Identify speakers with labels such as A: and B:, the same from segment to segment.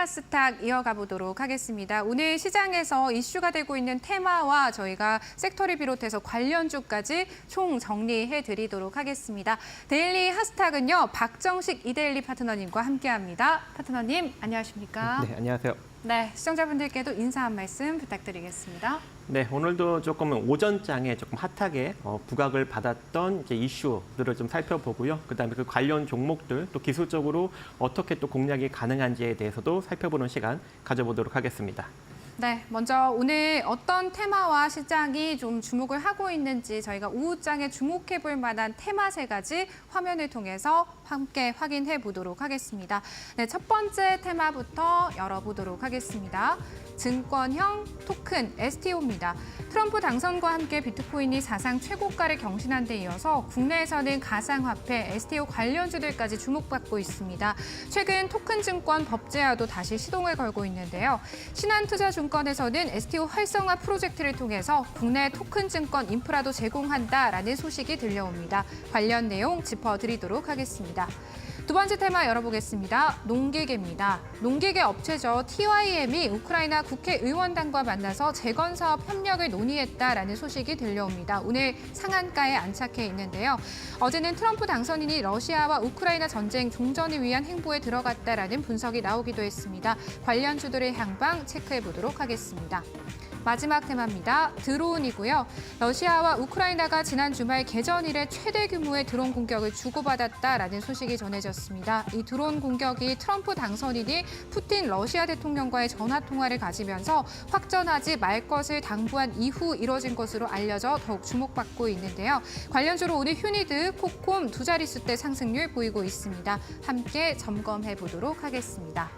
A: 핫스탁 이어가 보도록 하겠습니다. 오늘 시장에서 이슈가 되고 있는 테마와 저희가 섹터를 비롯해서 관련주까지 총 정리해 드리도록 하겠습니다. 데일리 핫스탁은요, 박정식 이데일리 파트너님과 함께합니다. 파트너님, 안녕하십니까?
B: 네, 안녕하세요.
A: 네, 시청자분들께도 인사 한 말씀 부탁드리겠습니다.
B: 네, 오늘도 조금 오전장에 조금 핫하게 부각을 받았던 이제 이슈들을 좀 살펴보고요. 그다음에 그 관련 종목들 또 기술적으로 어떻게 또 공략이 가능한지에 대해서도 살펴보는 시간 가져보도록 하겠습니다.
A: 네, 먼저 오늘 어떤 테마와 시장이 좀 주목을 하고 있는지 저희가 오후장에 주목해 볼 만한 테마 3가지 화면을 통해서 함께 확인해 보도록 하겠습니다. 네, 첫 번째 테마부터 열어보도록 하겠습니다. 증권형 토큰 STO입니다. 트럼프 당선과 함께 비트코인이 사상 최고가를 경신한 데 이어서 국내에서는 가상화폐, STO 관련주들까지 주목받고 있습니다. 최근 토큰 증권 법제화도 다시 시동을 걸고 있는데요. 신한투자증권에서는 STO 활성화 프로젝트를 통해서 국내 토큰 증권 인프라도 제공한다라는 소식이 들려옵니다. 관련 내용 짚어드리도록 하겠습니다. 두 번째 테마 열어보겠습니다. 농기계입니다. 농기계 업체죠. TYM이 우크라이나 국회의원단과 만나서 재건사업 협력을 논의했다라는 소식이 들려옵니다. 오늘 상한가에 안착해 있는데요. 어제는 트럼프 당선인이 러시아와 우크라이나 전쟁 종전을 위한 행보에 들어갔다라는 분석이 나오기도 했습니다. 관련주들의 향방 체크해 보도록 하겠습니다. 마지막 테마입니다. 드론이고요. 러시아와 우크라이나가 지난 주말 개전 이래 최대 규모의 드론 공격을 주고받았다라는 소식이 전해졌습니다. 이 드론 공격이 트럼프 당선인이 푸틴 러시아 대통령과의 전화통화를 가지면서 확전하지 말 것을 당부한 이후 이뤄진 것으로 알려져 더욱 주목받고 있는데요. 관련주로 오늘 휴니드, 코콤 두 자릿수대 상승률 보이고 있습니다. 함께 점검해 보도록 하겠습니다.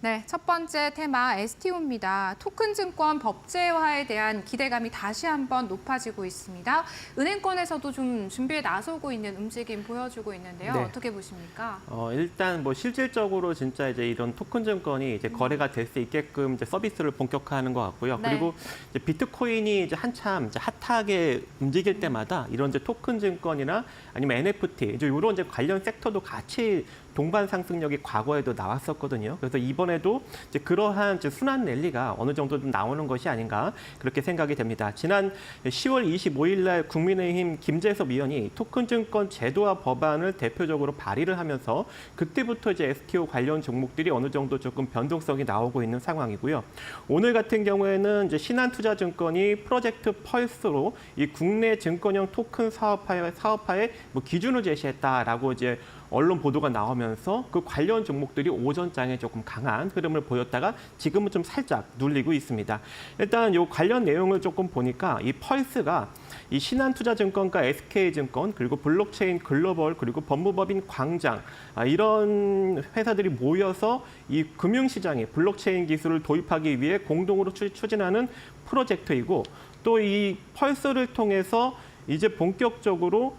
A: 네, 첫 번째 테마 STO입니다. 토큰 증권 법제화에 대한 기대감이 다시 한번 높아지고 있습니다. 은행권에서도 좀 준비에 나서고 있는 움직임 보여주고 있는데요.
B: 네.
A: 어떻게 보십니까?
B: 일단 뭐 실질적으로 진짜 이제 이런 토큰 증권이 이제 거래가 될 수 있게끔 이제 서비스를 본격화하는 것 같고요.
A: 네.
B: 그리고 이제 비트코인이 이제 한참 이제 핫하게 움직일 때마다 이런 이제 토큰 증권이나 아니면 NFT 이제 이런 이제 관련 섹터도 같이 동반 상승력이 과거에도 나왔었거든요. 그래서 이번에도 이제 그러한 이제 순환 랠리가 어느 정도 좀 나오는 것이 아닌가 그렇게 생각이 됩니다. 지난 10월 25일 날 국민의힘 김재섭 의원이 토큰 증권 제도화 법안을 대표적으로 발의를 하면서 그때부터 이제 STO 관련 종목들이 어느 정도 조금 변동성이 나오고 있는 상황이고요. 오늘 같은 경우에는 이제 신한투자증권이 프로젝트 펄스로 이 국내 증권형 토큰 사업화의 뭐 기준을 제시했다라고 이제 언론 보도가 나오면서 그 관련 종목들이 오전장에 조금 강한 흐름을 보였다가 지금은 좀 살짝 눌리고 있습니다. 일단 이 관련 내용을 조금 보니까 이 펄스가 이 신한투자증권과 SK증권 그리고 블록체인 글로벌 그리고 법무법인 광장 이런 회사들이 모여서 이 금융시장에 블록체인 기술을 도입하기 위해 공동으로 추진하는 프로젝트이고 또 이 펄스를 통해서 이제 본격적으로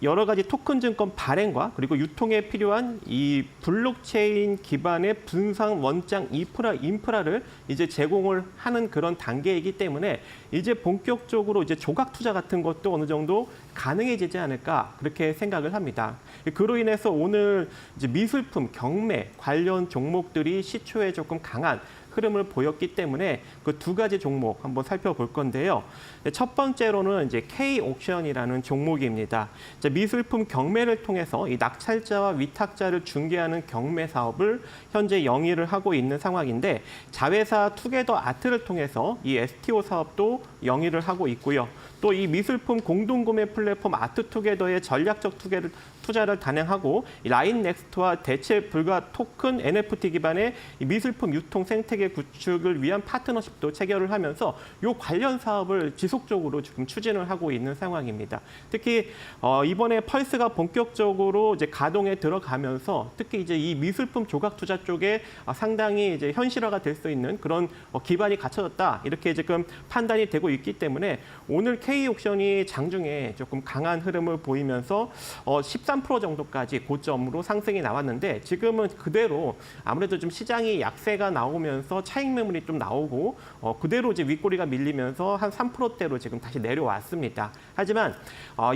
B: 여러 가지 토큰 증권 발행과 그리고 유통에 필요한 이 블록체인 기반의 분산 원장 인프라를 이제 제공을 하는 그런 단계이기 때문에 이제 본격적으로 이제 조각 투자 같은 것도 어느 정도 가능해지지 않을까 그렇게 생각을 합니다. 그로 인해서 오늘 이제 미술품, 경매 관련 종목들이 시초에 조금 강한 흐름을 보였기 때문에 그 두 가지 종목 한번 살펴볼 건데요. 첫 번째로는 이제 K-옥션이라는 종목입니다. 미술품 경매를 통해서 이 낙찰자와 위탁자를 중개하는 경매 사업을 현재 영위를 하고 있는 상황인데 자회사 투게더 아트를 통해서 이 STO 사업도 영위를 하고 있고요. 또 이 미술품 공동구매 플랫폼 아트투게더의 전략적 투자를 단행하고 라인넥스트와 대체 불가 토큰 NFT 기반의 이 미술품 유통 생태계 구축을 위한 파트너십도 체결을 하면서 이 관련 사업을 지속적으로 지금 추진을 하고 있는 상황입니다. 특히 이번에 펄스가 본격적으로 이제 가동에 들어가면서 특히 이제 이 미술품 조각 투자 쪽에 상당히 이제 현실화가 될 수 있는 그런 기반이 갖춰졌다 이렇게 지금 판단이 되고 있기 때문에 오늘 K K옥션이 장중에 조금 강한 흐름을 보이면서 13% 정도까지 고점으로 상승이 나왔는데 지금은 그대로 아무래도 좀 시장이 약세가 나오면서 차익 매물이 좀 나오고 그대로 이제 윗꼬리가 밀리면서 한 3%대로 지금 다시 내려왔습니다. 하지만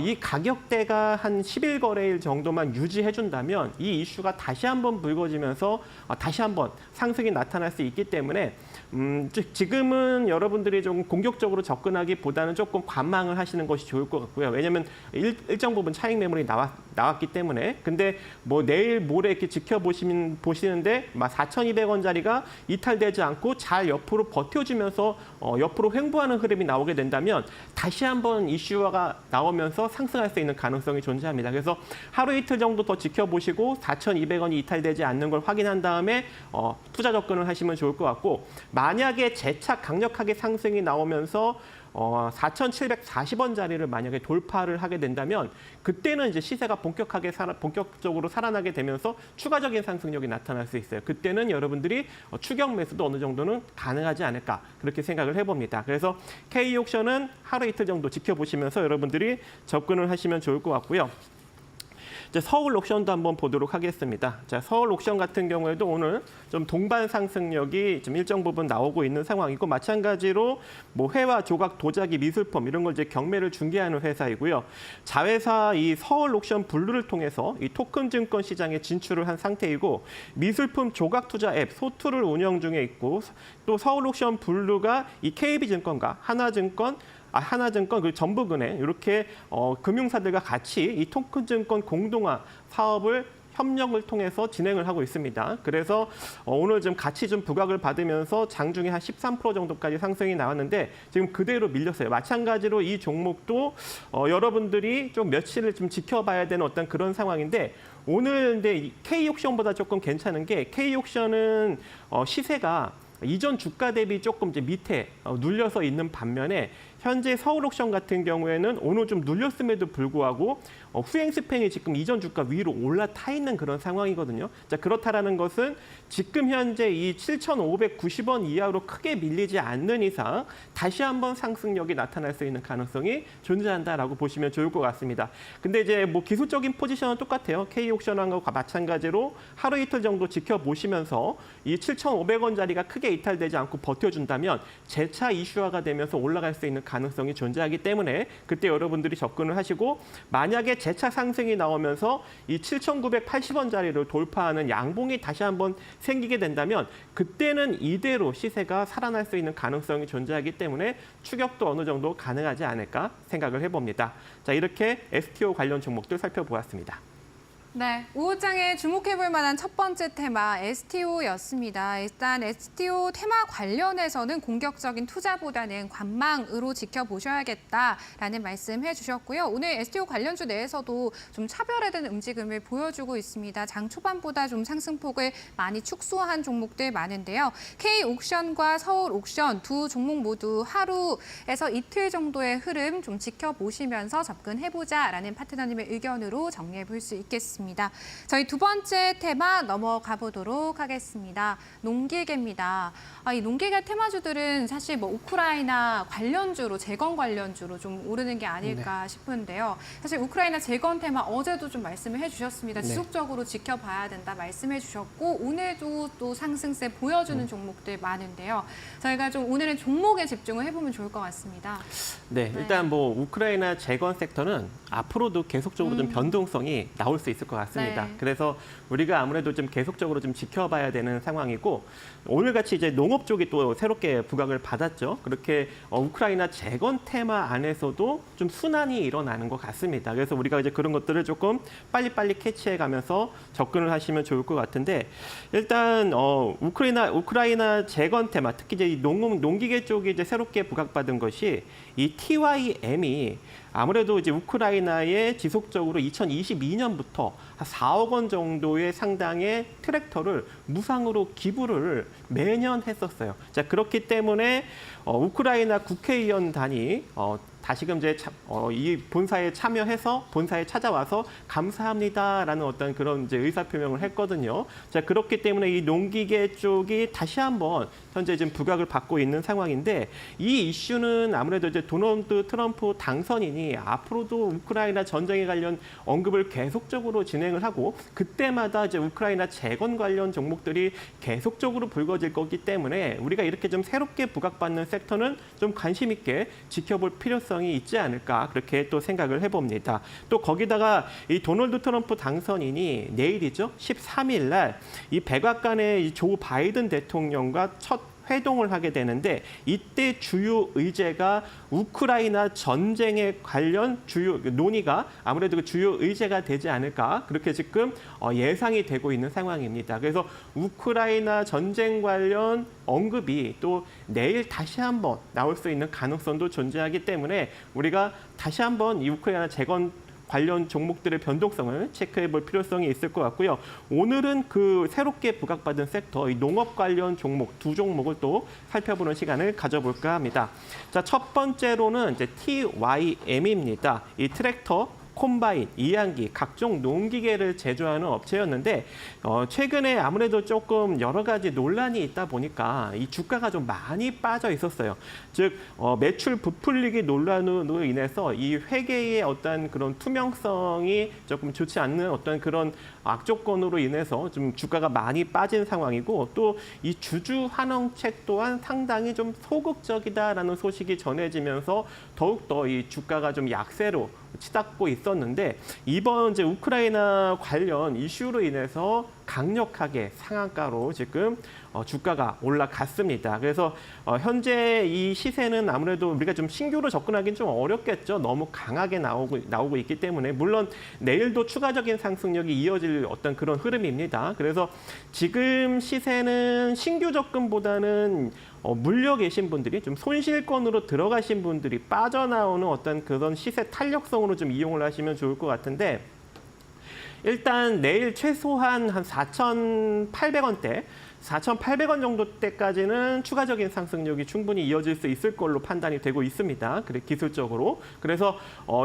B: 이 가격대가 한 10일 거래일 정도만 유지해준다면 이 이슈가 다시 한번 불거지면서 다시 한번 상승이 나타날 수 있기 때문에 지금은 여러분들이 좀 공격적으로 접근하기보다는 조금 관망을 하시는 것이 좋을 것 같고요. 왜냐하면 일정 부분 차익 매물이 나왔기 때문에. 근데 뭐 내일 모레 이렇게 보시는데 4,200원짜리가 이탈되지 않고 잘 옆으로 버텨주면서 옆으로 횡보하는 흐름이 나오게 된다면 다시 한번 이슈가 나오면서 상승할 수 있는 가능성이 존재합니다. 그래서 하루 이틀 정도 더 지켜보시고 4,200원이 이탈되지 않는 걸 확인한 다음에 투자 접근을 하시면 좋을 것 같고, 만약에 재차 강력하게 상승이 나오면서 4,740원짜리를 만약에 돌파를 하게 된다면 그때는 이제 시세가 본격적으로 살아나게 되면서 추가적인 상승력이 나타날 수 있어요. 그때는 여러분들이 추격 매수도 어느 정도는 가능하지 않을까 그렇게 생각을 해봅니다. 그래서 K옥션은 하루 이틀 정도 지켜보시면서 여러분들이 접근을 하시면 좋을 것 같고요. 이제 서울 옥션도 한번 보도록 하겠습니다. 자, 서울 옥션 같은 경우에도 오늘 좀 동반 상승력이 좀 일정 부분 나오고 있는 상황이고, 마찬가지로 뭐 회화, 조각, 도자기, 미술품 이런 걸 이제 경매를 중개하는 회사이고요. 자회사 이 서울 옥션 블루를 통해서 이 토큰 증권 시장에 진출을 한 상태이고, 미술품 조각 투자 앱 소투를 운영 중에 있고, 또 서울 옥션 블루가 이 KB증권과 하나증권 그리고 전북은행 이렇게 금융사들과 같이 이 토큰증권 공동화 사업을 협력을 통해서 진행을 하고 있습니다. 그래서 오늘 좀 같이 좀 부각을 받으면서 장중에 한 13% 정도까지 상승이 나왔는데 지금 그대로 밀렸어요. 마찬가지로 이 종목도 여러분들이 좀 며칠을 좀 지켜봐야 되는 어떤 그런 상황인데, 오늘 근데 K옥션보다 조금 괜찮은 게 K옥션은 시세가 이전 주가 대비 조금 이제 밑에 눌려서 있는 반면에 현재 서울옥션 같은 경우에는 오늘 좀 눌렸음에도 불구하고 후행 스팬이 지금 이전 주가 위로 올라타 있는 그런 상황이거든요. 자, 그렇다라는 것은 지금 현재 이 7,590원 이하로 크게 밀리지 않는 이상 다시 한번 상승력이 나타날 수 있는 가능성이 존재한다라고 보시면 좋을 것 같습니다. 근데 이제 뭐 기술적인 포지션은 똑같아요. K옥션과 마찬가지로 하루 이틀 정도 지켜보시면서 이 7,500원짜리가 크게 이탈되지 않고 버텨준다면 재차 이슈화가 되면서 올라갈 수 있는 가능성이 존재하기 때문에 그때 여러분들이 접근을 하시고, 만약에 재차 상승이 나오면서 이 7,980원짜리를 돌파하는 양봉이 다시 한번 생기게 된다면 그때는 이대로 시세가 살아날 수 있는 가능성이 존재하기 때문에 추격도 어느 정도 가능하지 않을까 생각을 해봅니다. 자, 이렇게 STO 관련 종목들 살펴보았습니다.
A: 네, 우호장에 주목해볼 만한 첫 번째 테마 STO였습니다. 일단 STO 테마 관련해서는 공격적인 투자보다는 관망으로 지켜보셔야겠다라는 말씀 해주셨고요. 오늘 STO 관련주 내에서도 좀 차별화된 움직임을 보여주고 있습니다. 장 초반보다 좀 상승폭을 많이 축소한 종목들 많은데요. K옥션과 서울옥션 두 종목 모두 하루에서 이틀 정도의 흐름 좀 지켜보시면서 접근해보자라는 파트너님의 의견으로 정리해볼 수 있겠습니다. 저희 두 번째 테마 넘어가 보도록 하겠습니다. 농기계입니다. 이 농기계 테마주들은 사실 뭐 우크라이나 관련주로, 재건 관련주로 좀 오르는 게 아닐까 싶은데요. 사실 우크라이나 재건 테마 어제도 좀 말씀을 해주셨습니다. 지속적으로 지켜봐야 된다 말씀해 주셨고, 오늘도 또 상승세 보여주는 종목들 많은데요. 저희가 좀 오늘은 종목에 집중을 해보면 좋을 것 같습니다.
B: 네, 일단 뭐 우크라이나 재건 섹터는 앞으로도 계속적으로 좀 변동성이 나올 수 있을 것 같습니다.
A: 네.
B: 그래서 우리가 아무래도 좀 계속적으로 좀 지켜봐야 되는 상황이고, 오늘같이 이제 농업 쪽이 또 새롭게 부각을 받았죠. 그렇게 우크라이나 재건 테마 안에서도 좀 순환이 일어나는 것 같습니다. 그래서 우리가 이제 그런 것들을 조금 빨리빨리 캐치해가면서 접근을 하시면 좋을 것 같은데, 일단 우크라이나 재건 테마, 특히 이제 농기계 쪽이 이제 새롭게 부각받은 것이 이 TYM이 아무래도 이제 우크라이나에 지속적으로 2022년부터 한 4억 원 정도의 상당의 트랙터를 무상으로 기부를 매년 했었어요. 자, 그렇기 때문에 우크라이나 국회의원단이 다시금 이제 이 본사에 참여해서 본사에 찾아와서 감사합니다라는 어떤 그런 이제 의사 표명을 했거든요. 자, 그렇기 때문에 이 농기계 쪽이 다시 한번 현재 지금 부각을 받고 있는 상황인데 이 이슈는 아무래도 이제 도널드 트럼프 당선인이 앞으로도 우크라이나 전쟁에 관련 언급을 계속적으로 진행을 하고 그때마다 이제 우크라이나 재건 관련 종목들이 계속적으로 불거질 거기 때문에 우리가 이렇게 좀 새롭게 부각받는 섹터는 좀 관심 있게 지켜볼 필요성이 있지 않을까 그렇게 또 생각을 해봅니다. 또 거기다가 이 도널드 트럼프 당선인이 내일이죠. 13일 날 이 백악관의 이 조 바이든 대통령과 첫 회동을 하게 되는데 이때 주요 의제가 우크라이나 전쟁에 관련 주요 논의가 아무래도 그 주요 의제가 되지 않을까 그렇게 지금 예상이 되고 있는 상황입니다. 그래서 우크라이나 전쟁 관련 언급이 또 내일 다시 한번 나올 수 있는 가능성도 존재하기 때문에 우리가 다시 한번 이 우크라이나 재건 관련 종목들의 변동성을 체크해 볼 필요성이 있을 것 같고요. 오늘은 그 새롭게 부각받은 섹터, 이 농업 관련 종목 두 종목을 또 살펴보는 시간을 가져볼까 합니다. 자, 첫 번째로는 이제 TYM입니다. 이 트랙터, 콤바인, 이양기, 각종 농기계를 제조하는 업체였는데 최근에 아무래도 조금 여러 가지 논란이 있다 보니까 이 주가가 좀 많이 빠져 있었어요. 즉 매출 부풀리기 논란으로 인해서 이 회계의 어떤 그런 투명성이 조금 좋지 않는 어떤 그런 악조건으로 인해서 좀 주가가 많이 빠진 상황이고 또 이 주주 환원책 또한 상당히 좀 소극적이다라는 소식이 전해지면서 더욱더 이 주가가 좀 약세로 치닫고 있었는데 이번 이제 우크라이나 관련 이슈로 인해서 강력하게 상한가로 지금 주가가 올라갔습니다. 그래서 현재 이 시세는 아무래도 우리가 좀 신규로 접근하기는 좀 어렵겠죠. 너무 강하게 나오고 있기 때문에 물론 내일도 추가적인 상승력이 이어질 어떤 그런 흐름입니다. 그래서 지금 시세는 신규 접근보다는 물려 계신 분들이 좀 손실권으로 들어가신 분들이 빠져나오는 어떤 그런 시세 탄력성으로 좀 이용을 하시면 좋을 것 같은데 일단 내일 최소한 한 4,800원대 4,800원 정도 때까지는 추가적인 상승력이 충분히 이어질 수 있을 걸로 판단이 되고 있습니다. 그래 기술적으로. 그래서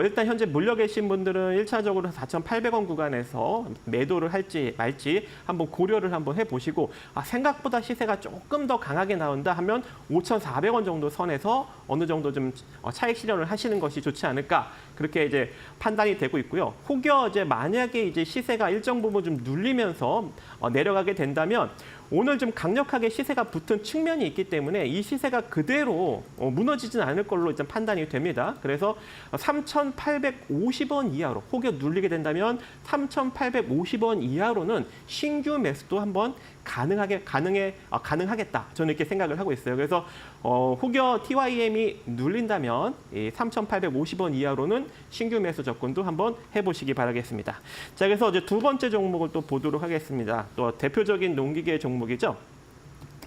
B: 일단 현재 물려 계신 분들은 1차적으로 4,800원 구간에서 매도를 할지 말지 한번 고려를 한번 해보시고 생각보다 시세가 조금 더 강하게 나온다 하면 5,400원 정도 선에서 어느 정도 좀 차익 실현을 하시는 것이 좋지 않을까 그렇게 이제 판단이 되고 있고요. 혹여 이제 만약에 이제 시세가 일정 부분 좀 눌리면서 내려가게 된다면 오늘 좀 강력하게 시세가 붙은 측면이 있기 때문에 이 시세가 그대로 무너지진 않을 걸로 일단 판단이 됩니다. 그래서 3,850원 이하로 혹여 눌리게 된다면 3,850원 이하로는 신규 매수도 한번 가능하겠다. 저는 이렇게 생각을 하고 있어요. 그래서 혹여 TYM이 눌린다면 3,850원 이하로는 신규 매수 접근도 한번 해보시기 바라겠습니다. 자, 그래서 이제 두 번째 종목을 또 보도록 하겠습니다. 또 대표적인 농기계 종목이죠.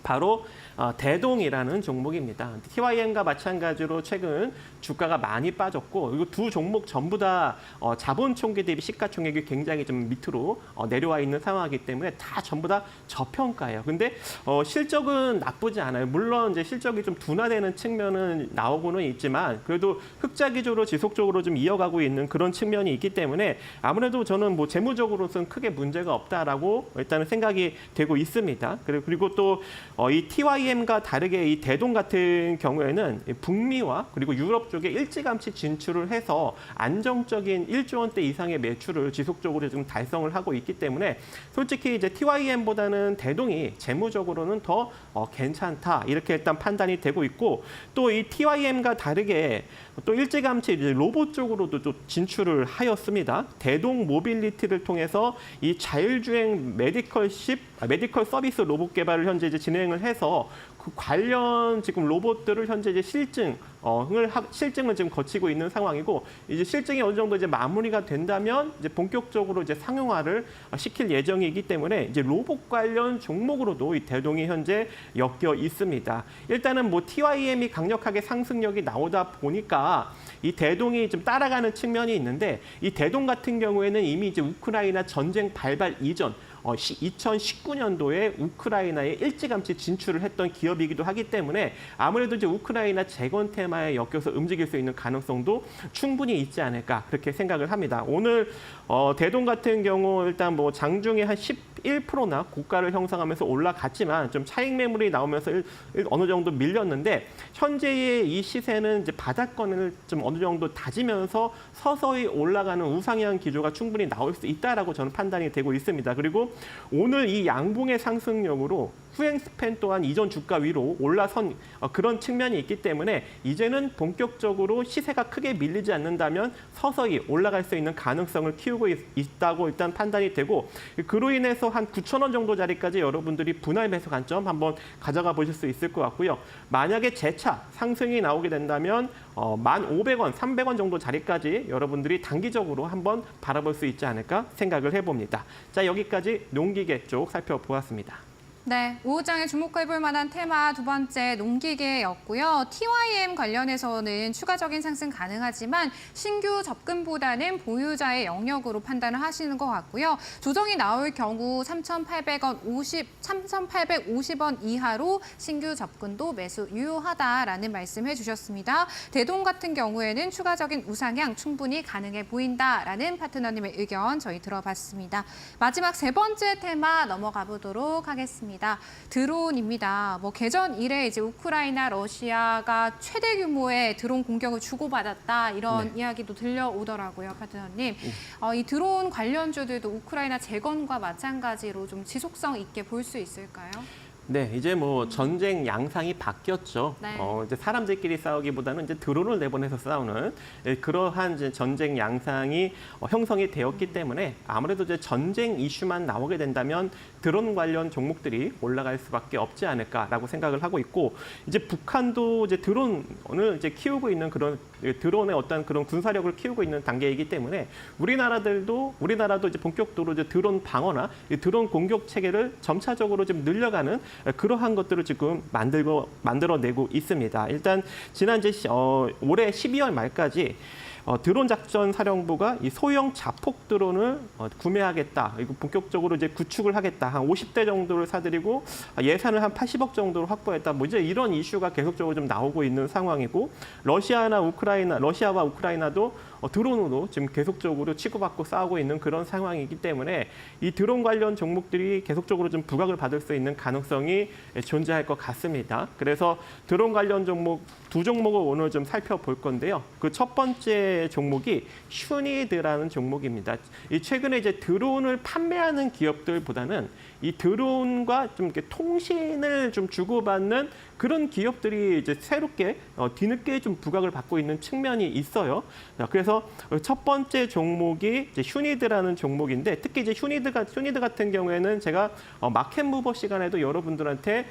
B: 바로 대동이라는 종목입니다. TYM과 마찬가지로 최근 주가가 많이 빠졌고 그리고 두 종목 전부 다 자본 총계 대비 시가총액이 굉장히 좀 밑으로 내려와 있는 상황이기 때문에 다 전부 다 저평가예요. 근데 실적은 나쁘지 않아요. 물론 이제 실적이 좀 둔화되는 측면은 나오고는 있지만 그래도 흑자 기조로 지속적으로 좀 이어가고 있는 그런 측면이 있기 때문에 아무래도 저는 뭐 재무적으로는 크게 문제가 없다라고 일단은 생각이 되고 있습니다. 그리고 또 이 TYM과 다르게 이 대동 같은 경우에는 북미와 그리고 유럽 쪽에 일찌감치 진출을 해서 안정적인 1조 원대 이상의 매출을 지속적으로 지금 달성을 하고 있기 때문에 솔직히 이제 TYM보다는 대동이 재무적으로는 더 괜찮다 이렇게 일단 판단이 되고 있고 또 이 TYM과 다르게 또 일찌감치 이제 로봇 쪽으로도 좀 진출을 하였습니다. 대동 모빌리티를 통해서 이 자율주행 메디컬 서비스 로봇 개발을 현재 이제 진행을 해서 그 관련 지금 로봇들을 현재 이제 실증을 지금 거치고 있는 상황이고 이제 실증이 어느 정도 이제 마무리가 된다면 이제 본격적으로 이제 상용화를 시킬 예정이기 때문에 이제 로봇 관련 종목으로도 이 대동이 현재 엮여 있습니다. 일단은 뭐 TYM이 강력하게 상승력이 나오다 보니까 이 대동이 좀 따라가는 측면이 있는데 이 대동 같은 경우에는 이미 이제 우크라이나 전쟁 발발 이전 2019년도에 우크라이나에 일찌감치 진출을 했던 기업이기도 하기 때문에 아무래도 이제 우크라이나 재건 테마에 엮여서 움직일 수 있는 가능성도 충분히 있지 않을까 그렇게 생각을 합니다. 오늘 대동 같은 경우 일단 뭐 장중에 한 11%나 고가를 형성하면서 올라갔지만 좀 차익 매물이 나오면서 어느 정도 밀렸는데 현재의 이 시세는 이제 바닥권을 좀 어느 정도 다지면서 서서히 올라가는 우상향 기조가 충분히 나올 수 있다라고 저는 판단이 되고 있습니다. 그리고 오늘 이 양봉의 상승력으로 후행 스팬 또한 이전 주가 위로 올라선 그런 측면이 있기 때문에 이제는 본격적으로 시세가 크게 밀리지 않는다면 서서히 올라갈 수 있는 가능성을 키우고 있다고 일단 판단이 되고 그로 인해서 한 9,000원 정도 자리까지 여러분들이 분할 매수 관점 한번 가져가 보실 수 있을 것 같고요. 만약에 재차 상승이 나오게 된다면 1,500원, 300원 정도 자리까지 여러분들이 단기적으로 한번 바라볼 수 있지 않을까 생각을 해봅니다. 자, 여기까지 농기계 쪽 살펴보았습니다.
A: 네, 오후장에 주목해볼 만한 테마 두 번째 농기계였고요. TYM 관련해서는 추가적인 상승 가능하지만 신규 접근보다는 보유자의 영역으로 판단을 하시는 것 같고요. 조정이 나올 경우 3,850원 이하로 신규 접근도 매수 유효하다라는 말씀해 주셨습니다. 대동 같은 경우에는 추가적인 우상향 충분히 가능해 보인다라는 파트너님의 의견 저희 들어봤습니다. 마지막 세 번째 테마 넘어가 보도록 하겠습니다. 드론입니다. 뭐 개전 이래 이제 우크라이나, 러시아가 최대 규모의 드론 공격을 주고받았다 이런 이야기도 들려오더라고요, 파트너님. 이 드론 관련주들도 우크라이나 재건과 마찬가지로 좀 지속성 있게 볼 수 있을까요?
B: 네, 이제 뭐 전쟁 양상이 바뀌었죠.
A: 네.
B: 이제 사람들끼리 싸우기보다는 이제 드론을 내보내서 싸우는 그러한 이제 전쟁 양상이 형성이 되었기 때문에 아무래도 이제 전쟁 이슈만 나오게 된다면 드론 관련 종목들이 올라갈 수밖에 없지 않을까라고 생각을 하고 있고 이제 북한도 이제 드론을 이제 키우고 있는 그런 드론의 어떤 그런 군사력을 키우고 있는 단계이기 때문에 우리나라도 이제 본격적으로 이제 드론 방어나 드론 공격 체계를 점차적으로 좀 늘려가는 그러한 것들을 지금 만들어내고 있습니다. 일단 지난 올해 12월 말까지 드론 작전 사령부가 이 소형 자폭 드론을 구매하겠다. 이거 본격적으로 이제 구축을 하겠다. 한 50대 정도를 사들이고 예산을 한 80억 정도로 확보했다. 뭐 이제 이런 이슈가 계속적으로 좀 나오고 있는 상황이고 러시아와 우크라이나도 드론으로 지금 계속적으로 치고받고 싸우고 있는 그런 상황이기 때문에 이 드론 관련 종목들이 계속적으로 좀 부각을 받을 수 있는 가능성이 존재할 것 같습니다. 그래서 드론 관련 종목 두 종목을 오늘 좀 살펴볼 건데요. 그 첫 번째 종목이 슈니드라는 종목입니다. 이 최근에 이제 드론을 판매하는 기업들보다는 이 드론과 좀 이렇게 통신을 좀 주고받는 그런 기업들이 이제 새롭게 뒤늦게 좀 부각을 받고 있는 측면이 있어요. 그래서 첫 번째 종목이 이제 슈니드라는 종목인데 특히 이제 슈니드 같은 경우에는 제가 마켓 무버 시간에도 여러분들한테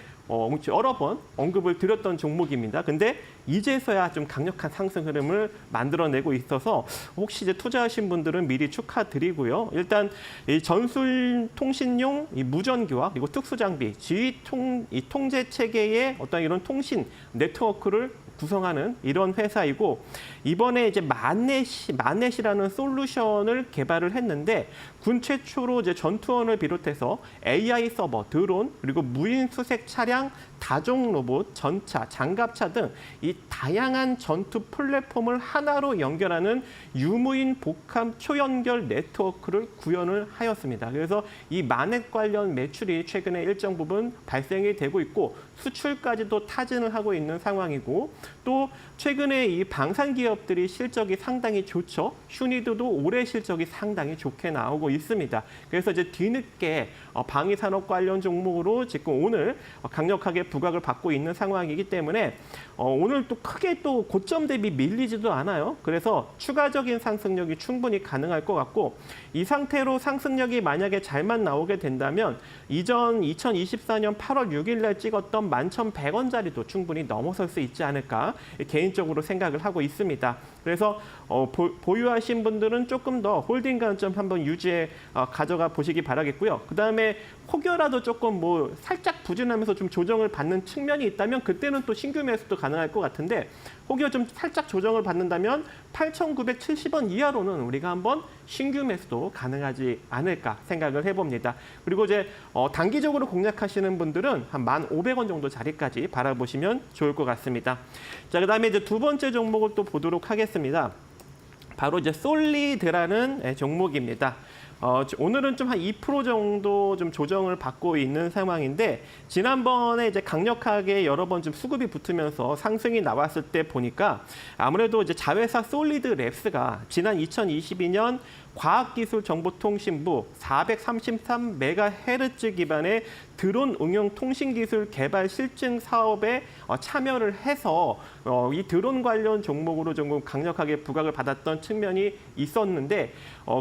B: 여러 번 언급을 드렸던 종목입니다. 근데 이제서야 좀 강력한 상승 흐름을 만들어내고 있어서 혹시 이제 투자하신 분들은 미리 축하드리고요. 일단 이 전술 통신용 이 무전기와 그리고 특수 장비, 지휘 통제 체계의 어떤 이런 통신 네트워크를 구성하는 이런 회사이고 이번에 이제 만넷이라는 솔루션을 개발을 했는데 군 최초로 이제 전투원을 비롯해서 AI 서버, 드론 그리고 무인 수색 차량, 다종 로봇, 전차, 장갑차 등 이 다양한 전투 플랫폼을 하나로 연결하는 유무인 복합 초연결 네트워크를 구현을 하였습니다. 그래서 이 만넷 관련 매출이 최근에 일정 부분 발생이 되고 있고 수출까지도 타진을 하고 있는 상황이고 또 최근에 이 방산 기업들이 실적이 상당히 좋죠. 슈니드도 올해 실적이 상당히 좋게 나오고 있습니다. 그래서 이제 뒤늦게 방위 산업 관련 종목으로 지금 오늘 강력하게 부각을 받고 있는 상황이기 때문에 오늘 또 크게 또 고점 대비 밀리지도 않아요. 그래서 추가적인 상승력이 충분히 가능할 것 같고 이 상태로 상승력이 만약에 잘만 나오게 된다면 이전 2024년 8월 6일 날 찍었던 11,100원짜리도 충분히 넘어설 수 있지 않을까 개인적으로 생각을 하고 있습니다. 그래서 보유하신 분들은 조금 더 홀딩 관점 한번 유지해 가져가 보시기 바라겠고요. 그다음에 혹여라도 조금 뭐 살짝 부진하면서 좀 조정을 받는 측면이 있다면 그때는 또 신규 매수도 가능할 것 같은데 혹여 좀 살짝 조정을 받는다면 8,970원 이하로는 우리가 한번 신규 매수도 가능하지 않을까 생각을 해봅니다. 그리고 이제 단기적으로 공략하시는 분들은 한 1,500원 정도 자리까지 바라보시면 좋을 것 같습니다. 자, 그다음에 이제 두 번째 종목을 또 보도록 하겠습니다. 바로 이제 솔리드라는 종목입니다. 오늘은 좀 한 2% 정도 좀 조정을 받고 있는 상황인데 지난번에 이제 강력하게 여러 번 좀 수급이 붙으면서 상승이 나왔을 때 보니까 아무래도 이제 자회사 솔리드 랩스가 지난 2022년 과학기술정보통신부 433MHz 기반의 드론 응용 통신기술 개발 실증 사업에 참여를 해서 이 드론 관련 종목으로 좀 강력하게 부각을 받았던 측면이 있었는데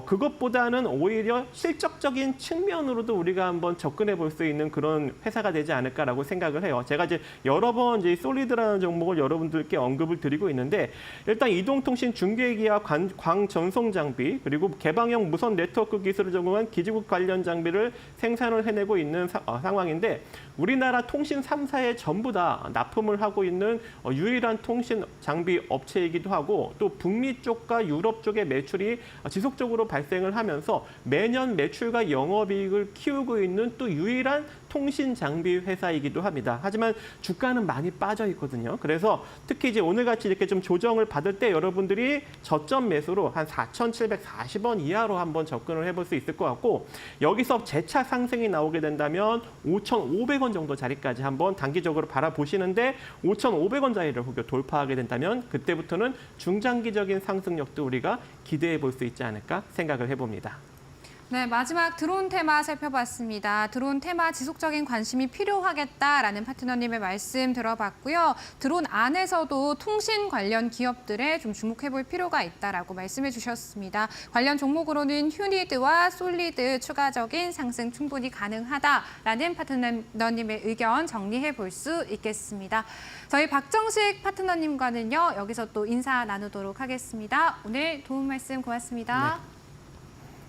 B: 그것보다는 오히려 실적적인 측면으로도 우리가 한번 접근해 볼 수 있는 그런 회사가 되지 않을까라고 생각을 해요. 제가 이제 여러 번 이제 솔리드라는 종목을 여러분들께 언급을 드리고 있는데 일단 이동통신 중계기와 광전송 장비 그리고 개방형 무선 네트워크 기술을 적용한 기지국 관련 장비를 생산을 해내고 있는 상황인데 우리나라 통신 3사에 전부 다 납품을 하고 있는 유일한 통신 장비 업체이기도 하고 또 북미 쪽과 유럽 쪽의 매출이 지속적으로 발생을 하면서 매년 매출과 영업이익을 키우고 있는 또 유일한 통신 장비 회사이기도 합니다. 하지만 주가는 많이 빠져 있거든요. 그래서 특히 이제 오늘같이 이렇게 좀 조정을 받을 때 여러분들이 저점 매수로 한 4,740원 이하로 한번 접근을 해볼 수 있을 것 같고 여기서 재차 상승이 나오게 된다면 5,500원 정도 자리까지 한번 단기적으로 바라보시는데 5,500원 자리를 혹여 돌파하게 된다면 그때부터는 중장기적인 상승력도 우리가 기대해 볼 수 있지 않을까 생각을 해봅니다.
A: 네, 마지막 드론 테마 살펴봤습니다. 드론 테마 지속적인 관심이 필요하겠다라는 파트너님의 말씀 들어봤고요. 드론 안에서도 통신 관련 기업들에 좀 주목해볼 필요가 있다라고 말씀해 주셨습니다. 관련 종목으로는 휴니드와 솔리드 추가적인 상승 충분히 가능하다라는 파트너님의 의견 정리해 볼 수 있겠습니다. 저희 박정식 파트너님과는요, 여기서 또 인사 나누도록 하겠습니다. 오늘 도움 말씀 고맙습니다.
B: 네.